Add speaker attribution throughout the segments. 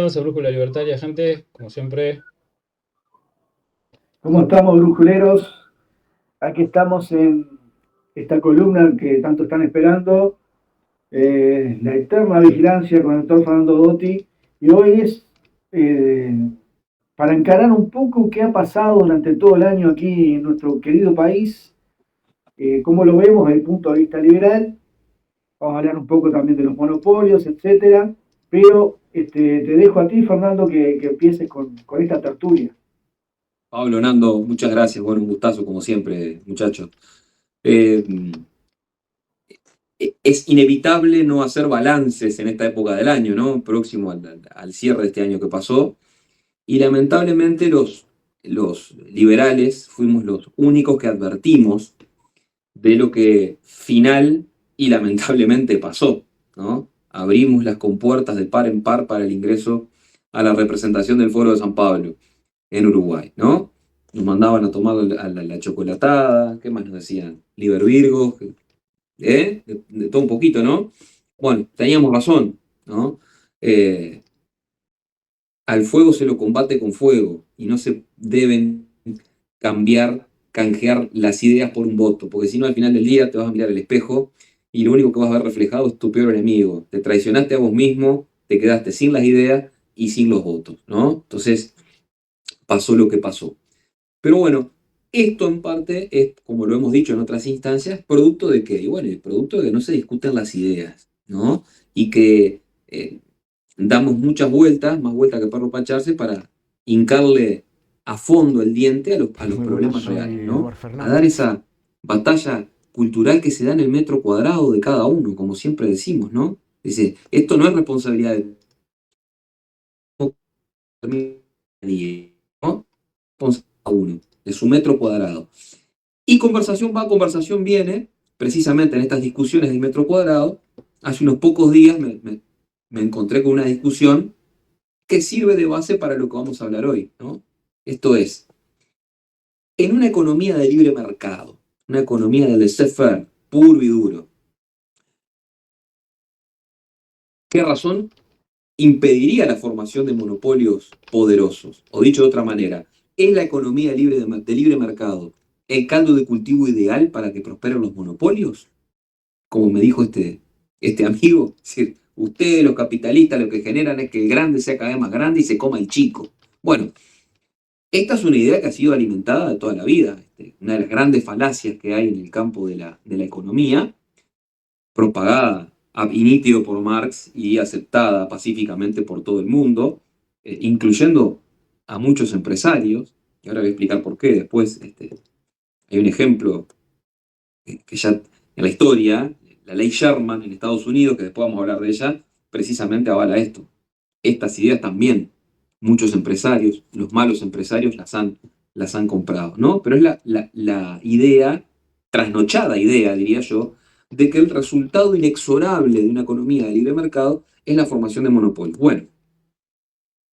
Speaker 1: Bienvenidos a Brújula Libertaria, gente. Como siempre,
Speaker 2: ¿Cómo estamos, brujuleros? Aquí estamos en esta columna que tanto están esperando, la eterna vigilancia con el doctor Fernando Dotti. Y hoy es para encarar un poco qué ha pasado durante todo el año aquí en nuestro querido país, cómo lo vemos desde el punto de vista liberal. Vamos a hablar un poco también de los monopolios, etcétera. Pero te dejo a ti, Fernando, que empieces con esta tertulia.
Speaker 3: Pablo, Nando, muchas gracias. Bueno, un gustazo como siempre, muchachos. Eh, es inevitable no hacer balances en esta época del año, ¿no? Próximo al cierre de este año que pasó. Y lamentablemente los liberales fuimos los únicos que advertimos de lo que final y lamentablemente pasó, ¿no? Abrimos las compuertas de par en par para el ingreso a la representación del Foro de San Pablo en Uruguay, ¿no? Nos mandaban a tomar la chocolatada, ¿qué más nos decían? Liber Virgo, de todo un poquito, ¿no? Bueno, teníamos razón, ¿no? Eh, Al fuego se lo combate con fuego y no se deben canjear las ideas por un voto, porque si no al final del día te vas a mirar al espejo y lo único que vas a ver reflejado es tu peor enemigo. Te traicionaste a vos mismo, te quedaste sin las ideas y sin los votos, ¿no? Entonces pasó lo que pasó. Pero bueno, esto en parte es, como lo hemos dicho en otras instancias, producto de qué? Y bueno, el producto de que no se discuten las ideas, ¿no? Y que damos muchas vueltas, más vueltas que perro pacharse, para hincarle a fondo el diente a los
Speaker 4: Muy buenas,
Speaker 3: problemas
Speaker 4: soy
Speaker 3: reales, ¿no?
Speaker 4: Eduard
Speaker 3: A dar
Speaker 4: Fernández.
Speaker 3: esa batalla cultural que se da en el metro cuadrado de cada uno, como siempre decimos, ¿no? Dice, esto no es responsabilidad de nadie, ¿no? Responsabilidad de cada uno, de su metro cuadrado. Y conversación va, conversación viene, precisamente en estas discusiones del metro cuadrado. Hace unos pocos días me encontré con una discusión que sirve de base para lo que vamos a hablar hoy, ¿no? Esto es, en una economía de libre mercado, una economía de laissez-faire, puro y duro, ¿qué razón impediría la formación de monopolios poderosos? O dicho de otra manera, ¿es la economía de libre mercado el caldo de cultivo ideal para que prosperen los monopolios? Como me dijo este amigo, es decir, ustedes los capitalistas lo que generan es que el grande sea cada vez más grande y se coma el chico. Bueno, esta es una idea que ha sido alimentada de toda la vida, una de las grandes falacias que hay en el campo de la economía, propagada ab initio por Marx y aceptada pacíficamente por todo el mundo, incluyendo a muchos empresarios, y ahora voy a explicar por qué. Después hay un ejemplo que ya en la historia, la ley Sherman en Estados Unidos, que después vamos a hablar de ella, precisamente avala esto. Estas ideas también muchos empresarios, los malos empresarios las han comprado, ¿no? Pero es la idea, trasnochada idea, diría yo, de que el resultado inexorable de una economía de libre mercado es la formación de monopolios. Bueno,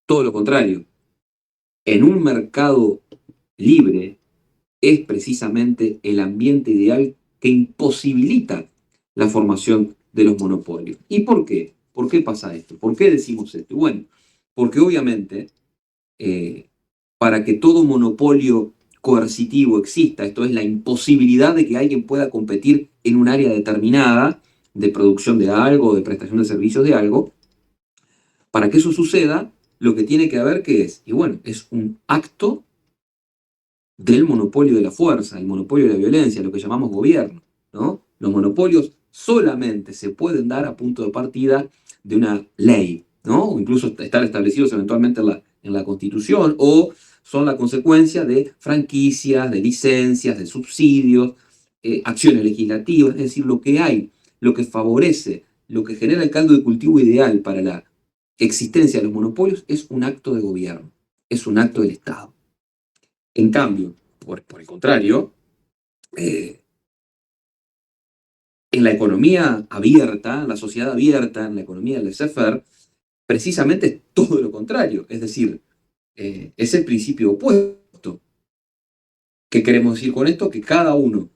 Speaker 3: todo lo contrario. En un mercado libre es precisamente el ambiente ideal que imposibilita la formación de los monopolios. ¿Y por qué? ¿Por qué pasa esto? ¿Por qué decimos esto? Bueno, porque obviamente para que todo monopolio coercitivo exista, esto es la imposibilidad de que alguien pueda competir en un área determinada de producción de algo, de prestación de servicios de algo, para que eso suceda, lo que tiene que haber que es, y bueno, es un acto del monopolio de la fuerza, el monopolio de la violencia, lo que llamamos gobierno, ¿no? Los monopolios solamente se pueden dar a punto de partida de una ley, ¿no? O incluso estar establecidos eventualmente en la Constitución, o son la consecuencia de franquicias, de licencias, de subsidios, acciones legislativas, es decir, lo que hay, lo que favorece, lo que genera el caldo de cultivo ideal para la existencia de los monopolios es un acto de gobierno, es un acto del Estado. En cambio, por el contrario, eh, en la economía abierta, en la sociedad abierta, en la economía del laissez-faire, precisamente es todo lo contrario. Es decir, es el principio opuesto. ¿Qué queremos decir con esto? Que cada uno,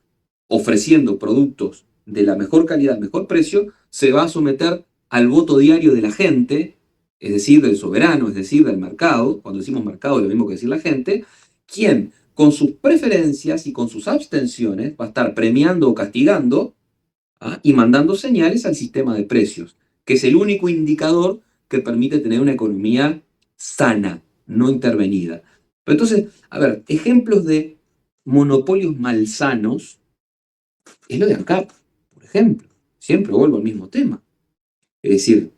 Speaker 3: ofreciendo productos de la mejor calidad, mejor precio, se va a someter al voto diario de la gente es decir, del soberano, es decir, del mercado, cuando decimos mercado es lo mismo que decir la gente, quien con sus preferencias y con sus abstenciones va a estar premiando o castigando y mandando señales al sistema de precios, que es el único indicador que permite tener una economía sana, no intervenida. Pero entonces, a ver, ejemplos de monopolios malsanos es lo de ANCAP, por ejemplo. Siempre vuelvo al mismo tema. Es decir,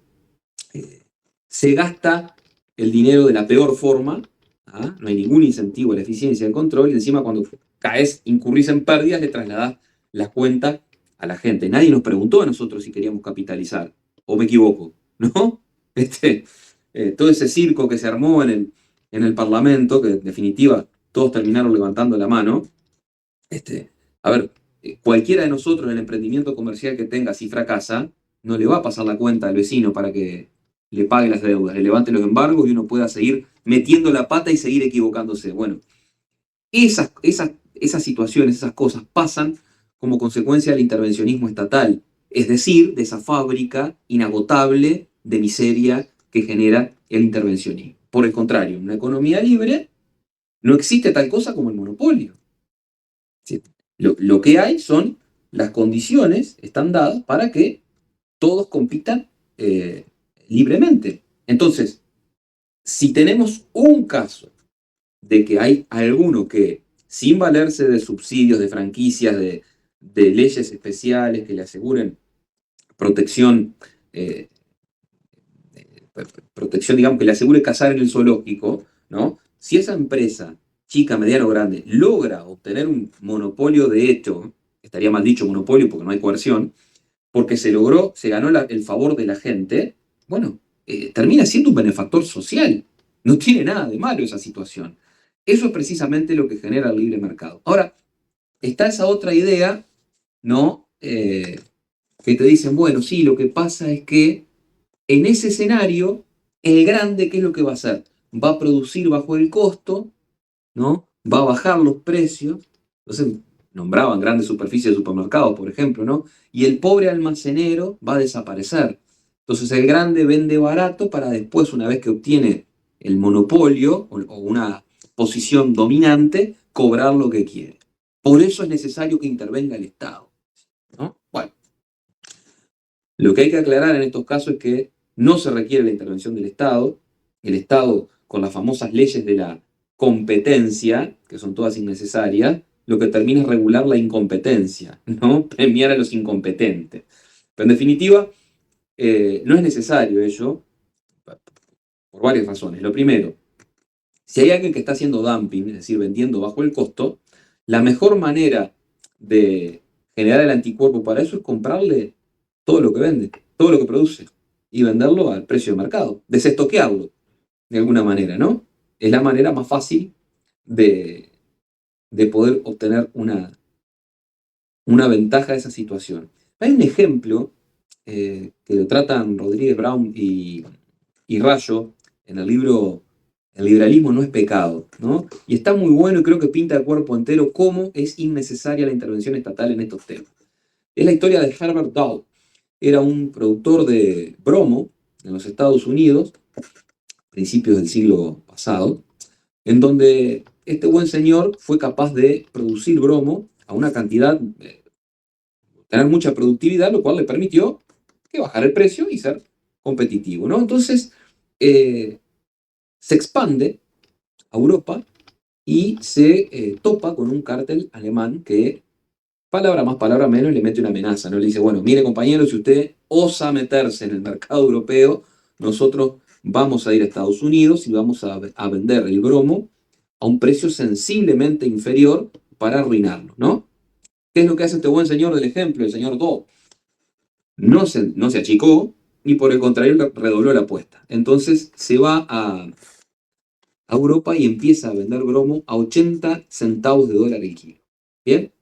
Speaker 3: se gasta el dinero de la peor forma, no hay ningún incentivo a la eficiencia del control, y encima cuando caes, incurrís en pérdidas, le trasladás la cuenta a la gente. Nadie nos preguntó a nosotros si queríamos capitalizar, o me equivoco, ¿no? Todo ese circo que se armó en el Parlamento, que en definitiva todos terminaron levantando la mano, a ver, cualquiera de nosotros en el emprendimiento comercial que tenga, si fracasa, no le va a pasar la cuenta al vecino para que le pague las deudas, le levante los embargos y uno pueda seguir metiendo la pata y seguir equivocándose. Bueno, esas situaciones, esas cosas pasan como consecuencia del intervencionismo estatal, es decir, de esa fábrica inagotable de miseria que genera el intervencionismo. Por el contrario, en una economía libre no existe tal cosa como el monopolio. Lo que hay son las condiciones, están dadas para que todos compitan libremente. Entonces, si tenemos un caso de que hay alguno que, sin valerse de subsidios, de franquicias, de leyes especiales que le aseguren protección, digamos, que le asegure cazar en el zoológico, ¿no? Si esa empresa, chica, mediana o grande, logra obtener un monopolio de hecho, estaría mal dicho monopolio porque no hay coerción, porque se ganó el favor de la gente, bueno, termina siendo un benefactor social. No tiene nada de malo esa situación. Eso es precisamente lo que genera el libre mercado. Ahora, está esa otra idea, ¿no? Que te dicen, bueno, sí, lo que pasa es que en ese escenario, el grande, ¿qué es lo que va a hacer? Va a producir bajo el costo, ¿no? Va a bajar los precios. Entonces, nombraban grandes superficies de supermercados, por ejemplo, ¿no? Y el pobre almacenero va a desaparecer. Entonces, el grande vende barato para después, una vez que obtiene el monopolio o una posición dominante, cobrar lo que quiere. Por eso es necesario que intervenga el Estado, ¿no? Bueno, lo que hay que aclarar en estos casos es que no se requiere la intervención del Estado. El Estado, con las famosas leyes de la competencia, que son todas innecesarias, lo que termina es regular la incompetencia, ¿no? Premiar a los incompetentes. Pero en definitiva, no es necesario ello, por varias razones. Lo primero, si hay alguien que está haciendo dumping, es decir, vendiendo bajo el costo, la mejor manera de generar el anticuerpo para eso es comprarle todo lo que vende, todo lo que produce, y venderlo al precio de mercado, desestoquearlo, de alguna manera, ¿no? Es la manera más fácil de poder obtener una ventaja de esa situación. Hay un ejemplo que lo tratan Rodríguez Brown y Rayo en el libro El liberalismo no es pecado, ¿no? Y está muy bueno y creo que pinta de cuerpo entero cómo es innecesaria la intervención estatal en estos temas. Es la historia de Herbert Dow. Era un productor de bromo en los Estados Unidos, principios del siglo pasado, en donde este buen señor fue capaz de producir bromo a una cantidad, tener mucha productividad, lo cual le permitió que bajara el precio y ser competitivo, ¿no? Entonces, se expande a Europa y se topa con un cártel alemán que, palabra más, palabra menos, le mete una amenaza, ¿no? Le dice, bueno, mire compañero, si usted osa meterse en el mercado europeo, nosotros vamos a ir a Estados Unidos y vamos a vender el bromo a un precio sensiblemente inferior para arruinarlo, ¿no? ¿Qué es lo que hace este buen señor del ejemplo, el señor Dow? No se achicó, ni por el contrario redobló la apuesta. Entonces se va a Europa y empieza a vender bromo a 80 centavos de dólar el kilo. ¿Bien?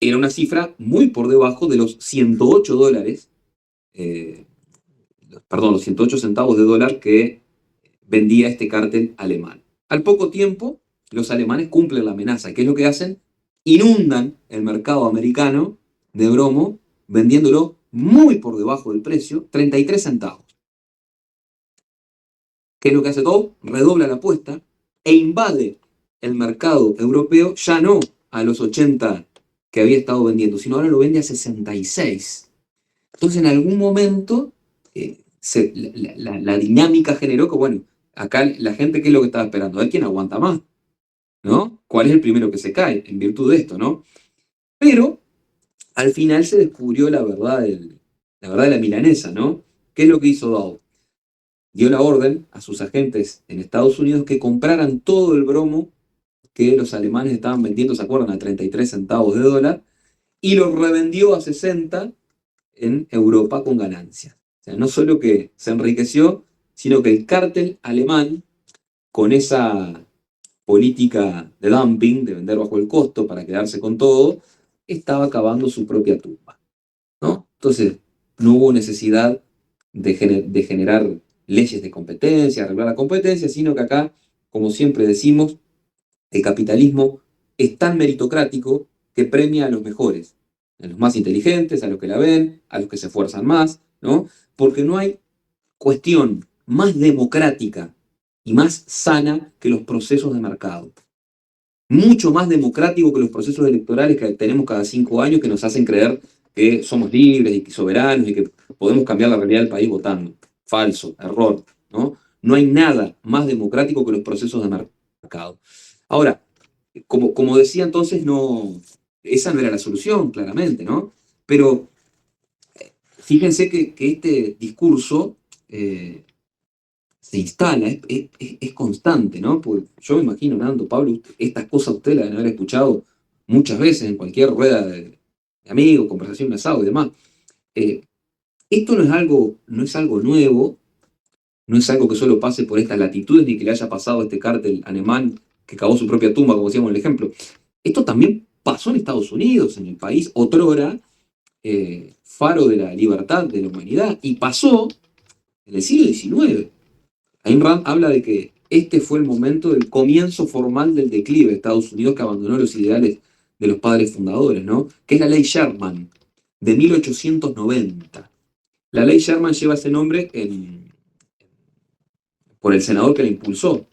Speaker 3: Era una cifra muy por debajo de los 108 dólares, los 108 centavos de dólar que vendía este cártel alemán. Al poco tiempo, los alemanes cumplen la amenaza. ¿Qué es lo que hacen? Inundan el mercado americano de bromo, vendiéndolo muy por debajo del precio, 33 centavos. ¿Qué es lo que hace Dow? Redobla la apuesta e invade el mercado europeo, ya no a los 80 que había estado vendiendo, sino ahora lo vende a 66. Entonces, en algún momento, la dinámica generó que, bueno, acá la gente, ¿qué es lo que estaba esperando? A ver quién aguanta más, ¿no? ¿Cuál es el primero que se cae? En virtud de esto, ¿no? Pero, al final se descubrió la verdad de la milanesa, ¿no? ¿Qué es lo que hizo Dow? Dio la orden a sus agentes en Estados Unidos que compraran todo el bromo que los alemanes estaban vendiendo, ¿se acuerdan? A 33 centavos de dólar, y lo revendió a 60 en Europa con ganancias. O sea, no solo que se enriqueció, sino que el cártel alemán, con esa política de dumping, de vender bajo el costo para quedarse con todo, estaba cavando su propia tumba, ¿no? Entonces, no hubo necesidad de generar leyes de competencia, arreglar la competencia, sino que acá, como siempre decimos, el capitalismo es tan meritocrático que premia a los mejores, a los más inteligentes, a los que la ven, a los que se esfuerzan más, ¿no? Porque no hay cuestión más democrática y más sana que los procesos de mercado. Mucho más democrático que los procesos electorales que tenemos cada 5 años que nos hacen creer que somos libres y soberanos y que podemos cambiar la realidad del país votando. Falso, error, ¿no? No hay nada más democrático que los procesos de mercado. Ahora, como decía entonces, no, esa no era la solución, claramente, ¿no? Pero fíjense que este discurso se instala, es constante, ¿no? Porque yo me imagino, Nando, Pablo, estas cosas ustedes las deben haber escuchado muchas veces en cualquier rueda de amigos, conversación, de asado y demás. Esto no es algo nuevo, no es algo que solo pase por estas latitudes ni que le haya pasado a este cártel alemán que cavó su propia tumba, como decíamos en el ejemplo. Esto también pasó en Estados Unidos, en el país otrora faro de la libertad de la humanidad, y pasó en el siglo XIX. Ayn Rand habla de que este fue el momento del comienzo formal del declive de Estados Unidos, que abandonó los ideales de los padres fundadores, ¿no? Que es la ley Sherman de 1890. La ley Sherman lleva ese nombre por el senador que la impulsó,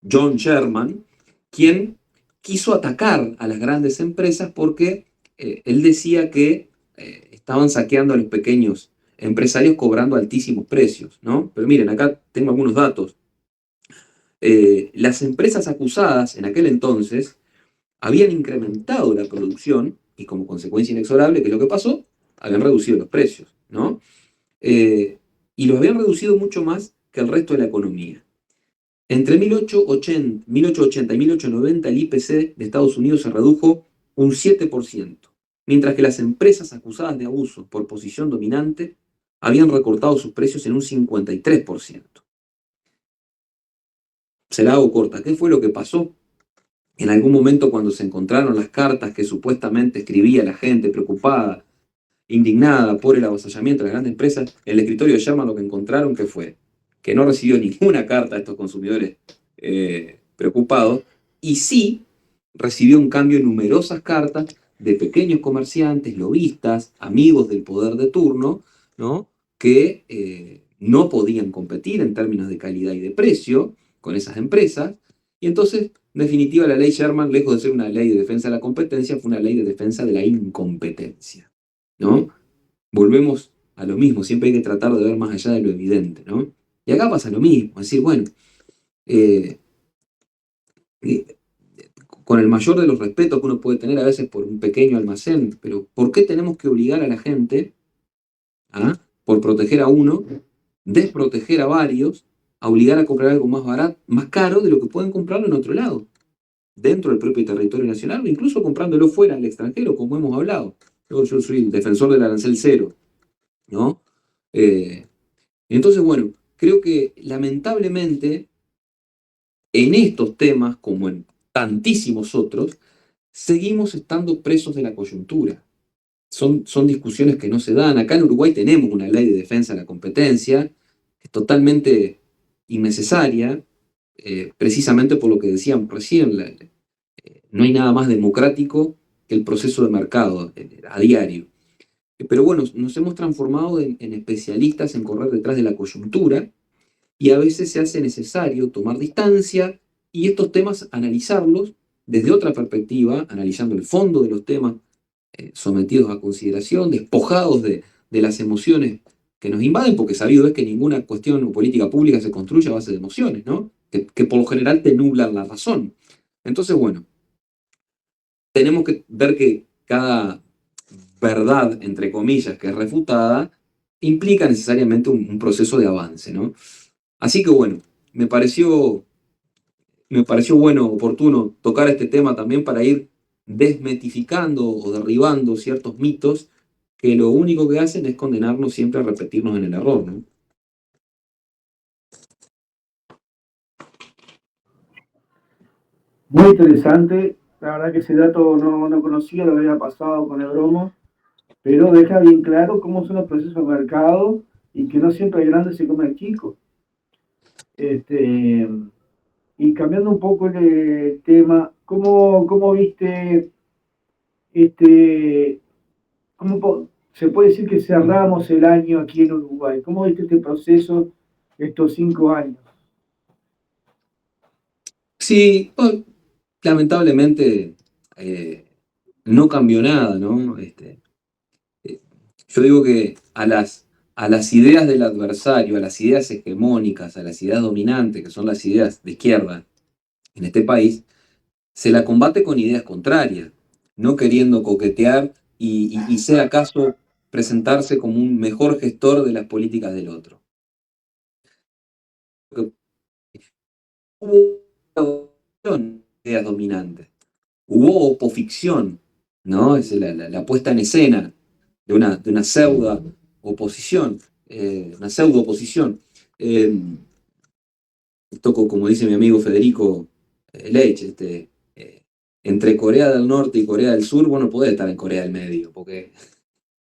Speaker 3: John Sherman, quien quiso atacar a las grandes empresas porque él decía que estaban saqueando a los pequeños empresarios cobrando altísimos precios, ¿no? Pero miren, acá tengo algunos datos. Las empresas acusadas en aquel entonces habían incrementado la producción y como consecuencia inexorable, ¿qué es lo que pasó? Habían reducido los precios, ¿no? Y los habían reducido mucho más que el resto de la economía. Entre 1880 y 1890 el IPC de Estados Unidos se redujo un 7%, mientras que las empresas acusadas de abuso por posición dominante habían recortado sus precios en un 53%. Se la hago corta. ¿Qué fue lo que pasó? En algún momento, cuando se encontraron las cartas que supuestamente escribía la gente preocupada, indignada por el avasallamiento de las grandes empresas, en el escritorio de Sherman lo que encontraron que fue que no recibió ninguna carta de estos consumidores preocupados, y sí recibió un cambio en numerosas cartas de pequeños comerciantes, lobistas, amigos del poder de turno, ¿no? Que no podían competir en términos de calidad y de precio con esas empresas, y entonces, en definitiva, la ley Sherman, lejos de ser una ley de defensa de la competencia, fue una ley de defensa de la incompetencia, ¿no? Volvemos a lo mismo, siempre hay que tratar de ver más allá de lo evidente, ¿no? Y acá pasa lo mismo, es decir, bueno, eh, eh, con el mayor de los respetos que uno puede tener a veces por un pequeño almacén, pero ¿por qué tenemos que obligar a la gente, por proteger a uno, desproteger a varios, a obligar a comprar algo más barato, más caro de lo que pueden comprarlo en otro lado, dentro del propio territorio nacional, o incluso comprándolo fuera, al extranjero, como hemos hablado? Yo soy el defensor del arancel cero, ¿no? Entonces, bueno, creo que lamentablemente en estos temas, como en tantísimos otros, seguimos estando presos de la coyuntura. Son discusiones que no se dan. Acá en Uruguay tenemos una ley de defensa de la competencia, que es totalmente innecesaria, precisamente por lo que decían recién, no hay nada más democrático que el proceso de mercado a diario. Pero bueno, nos hemos transformado en especialistas en correr detrás de la coyuntura, y a veces se hace necesario tomar distancia y estos temas analizarlos desde otra perspectiva, analizando el fondo de los temas sometidos a consideración, despojados de las emociones que nos invaden, porque sabido es que ninguna cuestión o política pública se construye a base de emociones, ¿no? Que por lo general te nublan la razón. Entonces, bueno, tenemos que ver que cada verdad, entre comillas, que es refutada, implica necesariamente un proceso de avance, ¿no? Así que bueno, me pareció bueno, oportuno tocar este tema también para ir desmitificando o derribando ciertos mitos que lo único que hacen es condenarnos siempre a repetirnos en el error, ¿no?
Speaker 2: Muy interesante. La verdad que ese dato no conocía, lo había pasado con el bromo, pero deja bien claro cómo son los procesos de mercado y que no siempre el grande se come al chico. Este, y cambiando un poco el tema, ¿cómo viste, este, se puede decir que cerramos el año aquí en Uruguay? ¿Cómo viste este proceso, estos 5 años?
Speaker 3: Sí, bueno, lamentablemente no cambió nada, ¿no? Yo digo que a las ideas del adversario, a las ideas hegemónicas, a las ideas dominantes, que son las ideas de izquierda en este país, se la combate con ideas contrarias, no queriendo coquetear y sea acaso presentarse como un mejor gestor de las políticas del otro. Hubo ideas dominantes, hubo opoficción, ¿no? Es la puesta en escena de una pseudo oposición, una pseudo oposición. Toco, como dice mi amigo Federico Leitch, entre Corea del Norte y Corea del Sur, vos no podés estar en Corea del Medio, porque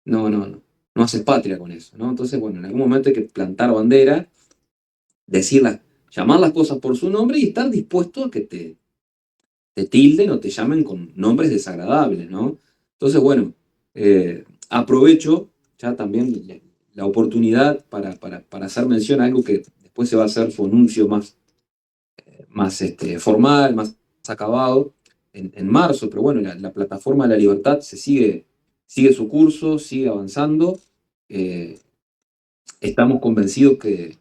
Speaker 3: no haces patria con eso, ¿no? Entonces, bueno, en algún momento hay que plantar bandera, decirlas, llamar las cosas por su nombre y estar dispuesto a que te tilden o te llamen con nombres desagradables, ¿no? Entonces, bueno, aprovecho ya también la oportunidad para hacer mención a algo que después se va a hacer su anuncio más formal, más acabado en marzo, pero bueno, la plataforma de la libertad sigue su curso, sigue avanzando. Estamos convencidos que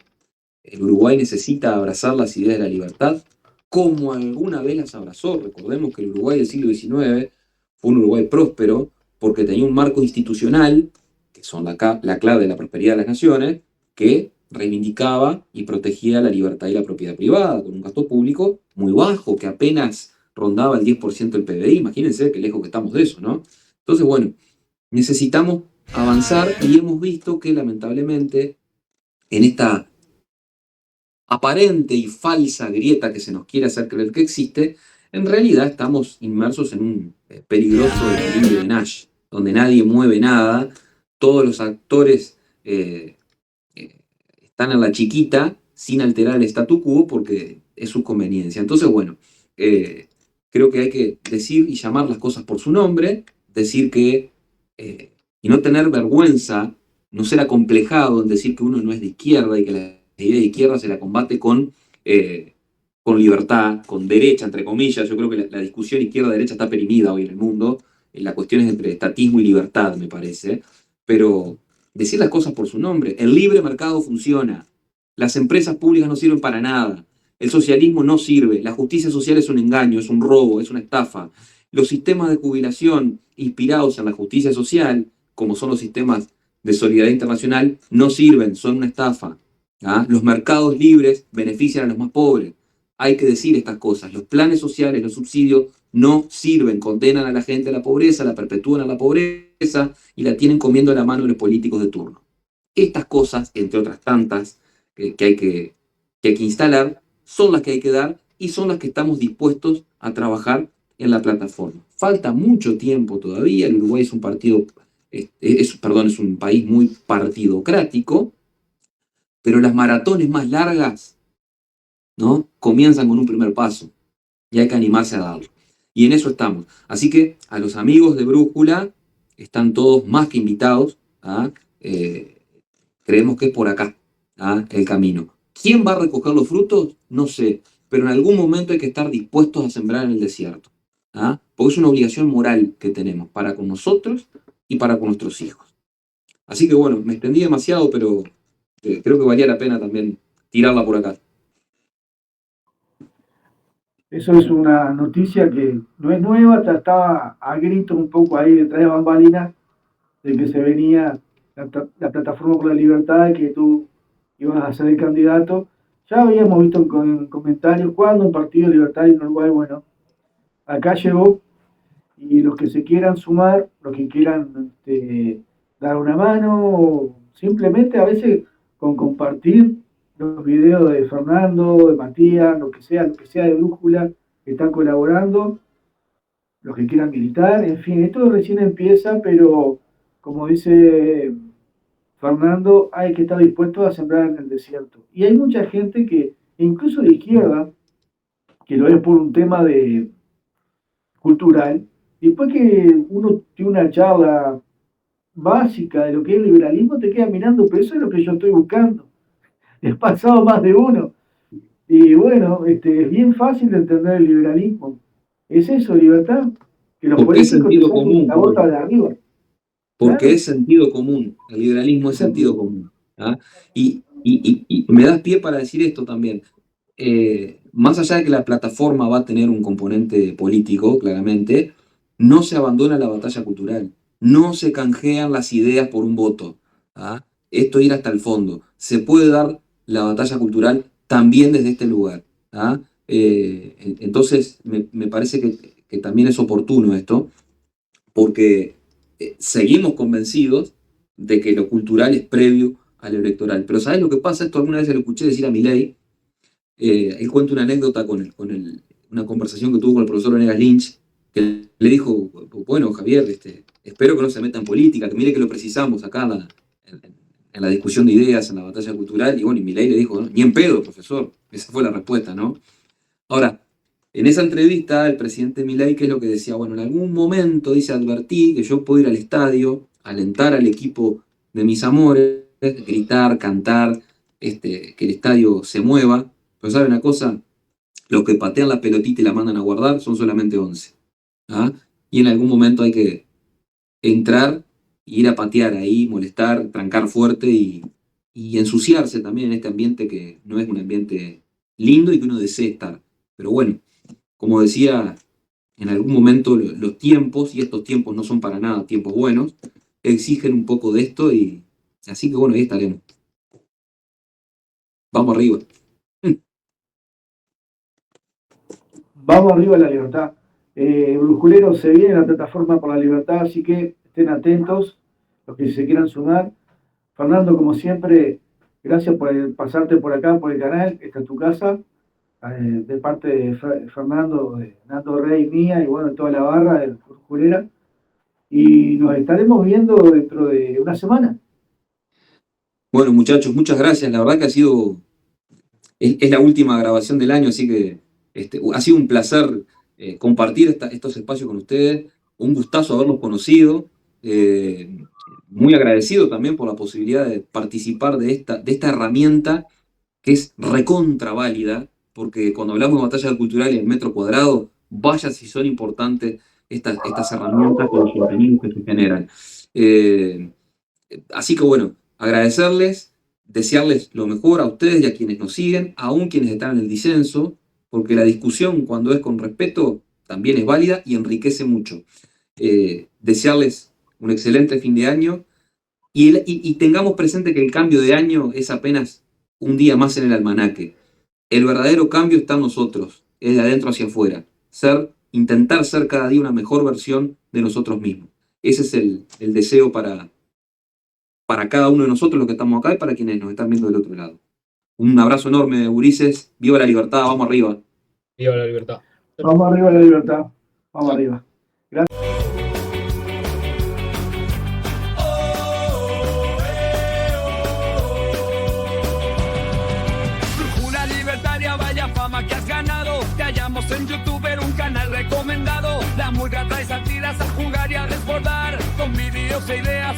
Speaker 3: el Uruguay necesita abrazar las ideas de la libertad como alguna vez las abrazó. Recordemos que el Uruguay del siglo XIX fue un Uruguay próspero porque tenía un marco institucional, que son la clave de la prosperidad de las naciones, que reivindicaba y protegía la libertad y la propiedad privada, con un gasto público muy bajo, que apenas rondaba el 10% del PBI. Imagínense qué lejos que estamos de eso, ¿no? Entonces, bueno, necesitamos avanzar y hemos visto que lamentablemente en esta aparente y falsa grieta que se nos quiere hacer creer que existe, en realidad estamos inmersos en un peligroso equilibrio de Nash, donde nadie mueve nada, todos los actores están en la chiquita sin alterar el statu quo porque es su conveniencia. Entonces, bueno, creo que hay que decir y llamar las cosas por su nombre, decir que, y no tener vergüenza, no ser acomplejado en decir que uno no es de izquierda y que la idea de izquierda se la combate con libertad, con derecha, entre comillas. Yo creo que la discusión izquierda-derecha está perimida hoy en el mundo. La cuestión es entre estatismo y libertad, me parece. Pero decir las cosas por su nombre. El libre mercado funciona. Las empresas públicas no sirven para nada. El socialismo no sirve. La justicia social es un engaño, es un robo, es una estafa. Los sistemas de jubilación inspirados en la justicia social, como son los sistemas de solidaridad internacional, no sirven, son una estafa. ¿Ah? Los mercados libres benefician a los más pobres. Hay que decir estas cosas. Los planes sociales, los subsidios no sirven, condenan a la gente a la pobreza, la perpetúan a la pobreza y la tienen comiendo la mano de los políticos de turno. Estas cosas, entre otras tantas que hay que instalar, son las que hay que dar y son las que estamos dispuestos a trabajar en la plataforma. Falta mucho tiempo todavía. El Uruguay es un es un país muy partidocrático, pero las maratones más largas, ¿no?, comienzan con un primer paso y hay que animarse a darlo. Y en eso estamos. Así que a los amigos de Brújula están todos más que invitados. Creemos que es por acá el camino. ¿Quién va a recoger los frutos? No sé, pero en algún momento hay que estar dispuestos a sembrar en el desierto, ¿ah? Porque es una obligación moral que tenemos para con nosotros y para con nuestros hijos. Así que bueno, me extendí demasiado, pero creo que valía la pena también tirarla por acá.
Speaker 2: Eso es una noticia que no es nueva, ya estaba a gritos un poco ahí detrás de bambalinas de que se venía la plataforma por la libertad, que tú ibas a ser el candidato. Ya habíamos visto en comentarios cuando un partido libertario en Uruguay, bueno, acá llegó, y los que se quieran sumar, los que quieran dar una mano, simplemente a veces con compartir los videos de Fernando, de Matías, lo que sea de Brújula, que están colaborando, los que quieran militar, en fin, esto recién empieza, pero como dice Fernando, hay que estar dispuesto a sembrar en el desierto. Y hay mucha gente que, incluso de izquierda, que lo es por un tema de cultural, después que uno tiene una charla básica de lo que es el liberalismo, te queda mirando, pero eso es lo que yo estoy buscando. He pasado más de uno. Y bueno, es bien fácil de entender el liberalismo. Es eso, libertad. Que los
Speaker 3: Porque es
Speaker 2: políticos
Speaker 3: sentido
Speaker 2: te saquen
Speaker 3: común.
Speaker 2: la bota de arriba.
Speaker 3: Porque
Speaker 2: Claro.
Speaker 3: es sentido común. El liberalismo es sentido común. ¿Ah? Y me das pie para decir esto también. Más allá de que la plataforma va a tener un componente político, claramente, no se abandona la batalla cultural. No se canjean las ideas por un voto. ¿Ah? Esto ir hasta el fondo. Se puede dar la batalla cultural también desde este lugar. ¿Ah? Entonces, me parece que también es oportuno esto, porque seguimos convencidos de que lo cultural es previo a lo electoral. Pero ¿sabes lo que pasa? Esto alguna vez lo escuché decir a Milei. Él cuenta una anécdota con una conversación que tuvo con el profesor Venegas Lynch, que le dijo, bueno, Javier, espero que no se meta en política, que mire que lo precisamos acá en la discusión de ideas, en la batalla cultural. Y bueno, y Milei le dijo, ¿no? Ni en pedo, profesor. Esa fue la respuesta, ¿no? Ahora, en esa entrevista, el presidente Milei, ¿qué es lo que decía? Bueno, en algún momento, dice, advertí que yo puedo ir al estadio, alentar al equipo de mis amores, gritar, cantar, que el estadio se mueva. Pero ¿sabe una cosa? Los que patean la pelotita y la mandan a guardar son solamente 11. ¿Ah? Y en algún momento hay que entrar, ir a patear ahí, molestar, trancar fuerte y ensuciarse también en este ambiente que no es un ambiente lindo y que uno desee estar. Pero bueno, como decía, en algún momento los tiempos, y estos tiempos no son para nada tiempos buenos, exigen un poco de esto y así que bueno, ahí estaremos. Vamos arriba.
Speaker 2: Vamos arriba a la libertad. Brujulero se viene la plataforma por la libertad, así que estén atentos los que se quieran sumar. Fernando, como siempre, gracias por pasarte por acá, por el canal. Esta es tu casa, de parte de Fernando, de Nando Rey, mía y bueno, toda la barra de Brujulera. Y nos estaremos viendo dentro de una semana.
Speaker 3: Bueno, muchachos, muchas gracias. La verdad que es la última grabación del año, así que ha sido un placer compartir estos espacios con ustedes. Un gustazo haberlos conocido. Muy agradecido también por la posibilidad de participar de esta herramienta que es recontra válida, porque cuando hablamos de batalla cultural y el metro cuadrado, vaya si son importantes estas herramientas con los contenidos que se generan. Así que bueno, agradecerles, desearles lo mejor a ustedes y a quienes nos siguen, aún quienes están en el disenso, porque la discusión, cuando es con respeto, también es válida y enriquece mucho. Desearles un excelente fin de año y tengamos presente que el cambio de año es apenas un día más en el almanaque. El verdadero cambio está en nosotros, es de adentro hacia afuera. Intentar ser cada día una mejor versión de nosotros mismos. Ese es el deseo para cada uno de nosotros, los que estamos acá, y para quienes nos están viendo del otro lado. Un abrazo enorme, Ulises. Viva la libertad, vamos arriba.
Speaker 1: Viva la libertad.
Speaker 2: Vamos arriba a la libertad. Vamos arriba. Gracias.
Speaker 4: Brújula libertaria, vaya fama que has ganado. Te hallamos en YouTube, un canal recomendado. La murga trae satiras a jugar y a desbordar. Con vídeos e ideas